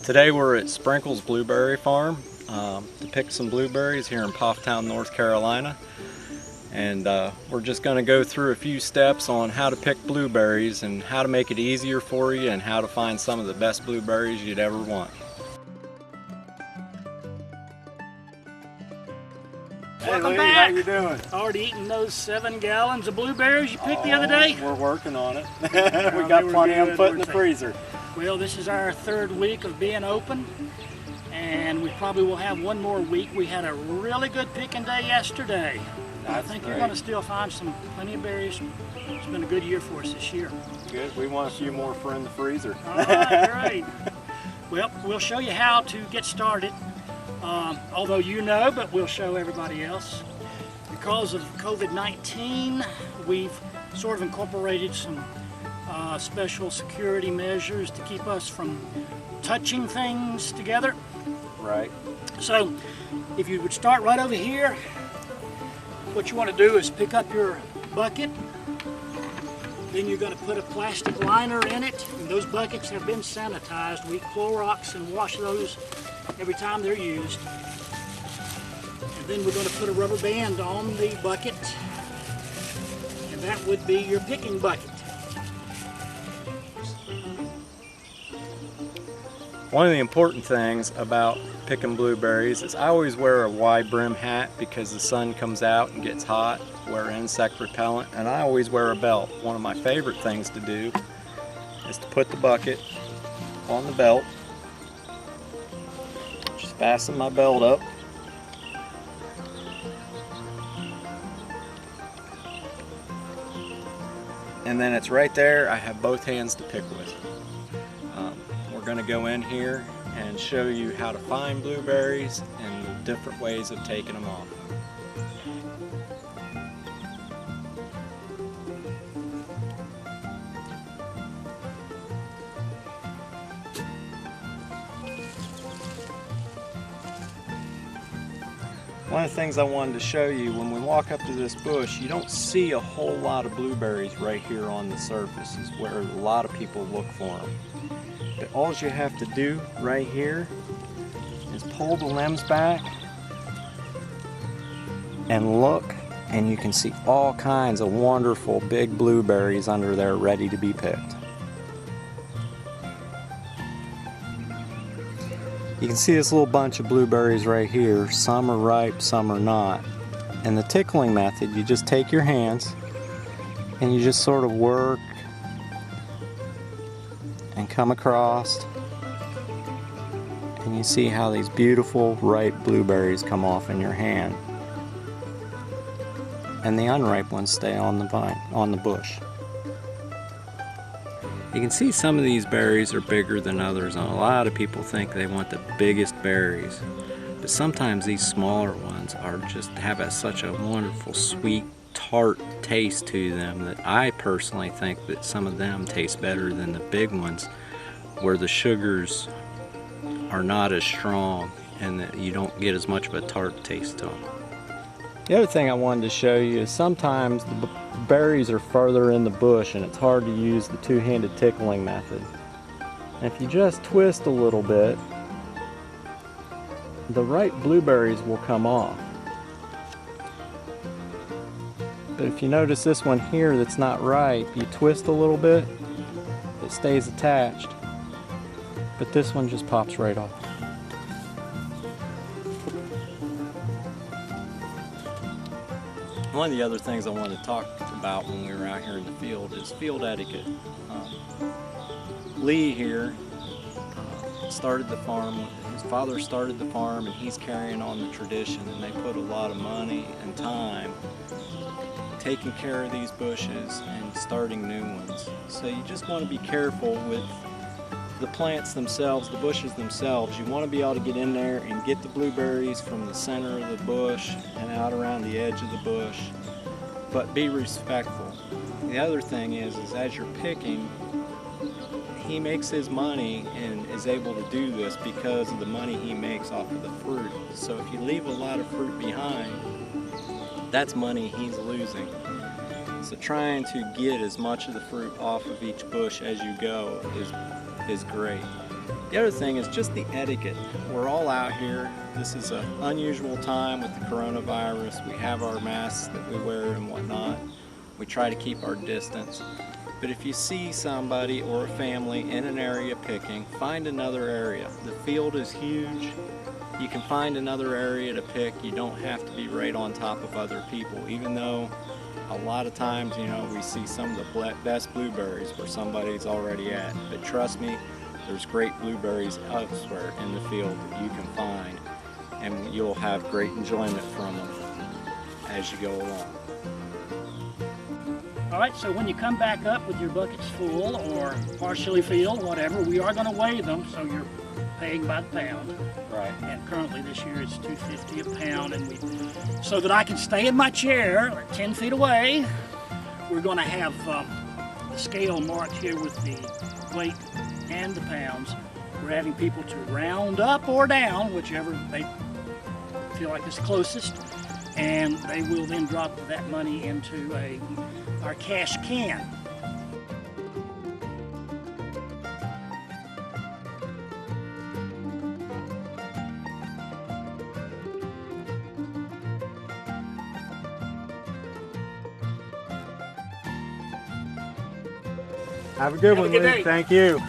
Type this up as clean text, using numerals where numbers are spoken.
Today we're at Sprinkle's Blueberry Farm to pick some blueberries here in Pfafftown, North Carolina. And we're just going to go through a few steps on how to pick blueberries and how to make it easier for you and how to find some of the best blueberries you'd ever want. Welcome back. How you doing? Already eating those 7 gallons of blueberries you picked the other day? We're working on it. We got plenty of them put in the freezer. Well, this is our 3rd week of being open, and we probably will have one more week. We had a really good picking day yesterday. I think you're going to still find plenty of berries. It's been a good year for us this year. Good. We want a few more for in the freezer. All right, great. Well, we'll show you how to get started. Although you know, but we'll show everybody else. Because of COVID-19, we've sort of incorporated some special security measures to keep us from touching things together. Right. So, if you would start right over here, what you want to do is pick up your bucket. Then you're going to put a plastic liner in it. And those buckets have been sanitized. We Clorox and wash those every time they're used. And then we're going to put a rubber band on the bucket, and that would be your picking bucket. One of the important things about picking blueberries is I always wear a wide brim hat because the sun comes out and gets hot, wear insect repellent, and I always wear a belt. One of my favorite things to do is to put the bucket on the belt. Just fasten my belt up. And then it's right there. I have both hands to pick with. We're going to go in here and show you how to find blueberries and the different ways of taking them off. One of the things I wanted to show you, when we walk up to this bush, you don't see a whole lot of blueberries right here on the surface, is where a lot of people look for them. But all you have to do right here is pull the limbs back and look, and you can see all kinds of wonderful big blueberries under there ready to be picked. You can see this little bunch of blueberries right here. Some are ripe, some are not. And the tickling method, you just take your hands and you just sort of work and come across, and you see how these beautiful ripe blueberries come off in your hand, and the unripe ones stay on the vine, on the bush. You can see some of these berries are bigger than others, and a lot of people think they want the biggest berries, but sometimes these smaller ones are just have such a wonderful sweet tart taste to them that I personally think that some of them taste better than the big ones, where the sugars are not as strong and that you don't get as much of a tart taste to them. The other thing I wanted to show you is sometimes the berries are further in the bush and it's hard to use the two-handed tickling method. And if you just twist a little bit, the ripe blueberries will come off. But if you notice this one here that's not ripe, you twist a little bit, it stays attached. But this one just pops right off. One of the other things I wanted to talk about when we were out here in the field is field etiquette. Lee here started the farm. His father started the farm, and he's carrying on the tradition, and they put a lot of money and time taking care of these bushes and starting new ones. So you just want to be careful with the plants themselves, the bushes themselves. You want to be able to get in there and get the blueberries from the center of the bush and out around the edge of the bush, but be respectful. The other thing is as you're picking, he makes his money and is able to do this because of the money he makes off of the fruit. So if you leave a lot of fruit behind, that's money he's losing. So trying to get as much of the fruit off of each bush as you go is great. The other thing is just the etiquette. We're all out here. This is an unusual time with the coronavirus. We have our masks that we wear and whatnot. We try to keep our distance. But if you see somebody or a family in an area picking, find another area. The field is huge. You can find another area to pick. You don't have to be right on top of other people, even though a lot of times, you know, we see some of the best blueberries where somebody's already at. But trust me, there's great blueberries elsewhere in the field that you can find, and you'll have great enjoyment from them as you go along. All right, so when you come back up with your buckets full or partially filled, whatever, we are going to weigh them, so you're paying by the pound. Right. And currently this year it's $2.50 a pound, and so that I can stay in my chair 10 feet away, we're going to have the scale marked here with the weight and the pounds. We're having people to round up or down, whichever they feel like is closest, and they will then drop that money into our cash can. Have a good Have a one, good Luke. day. Thank you.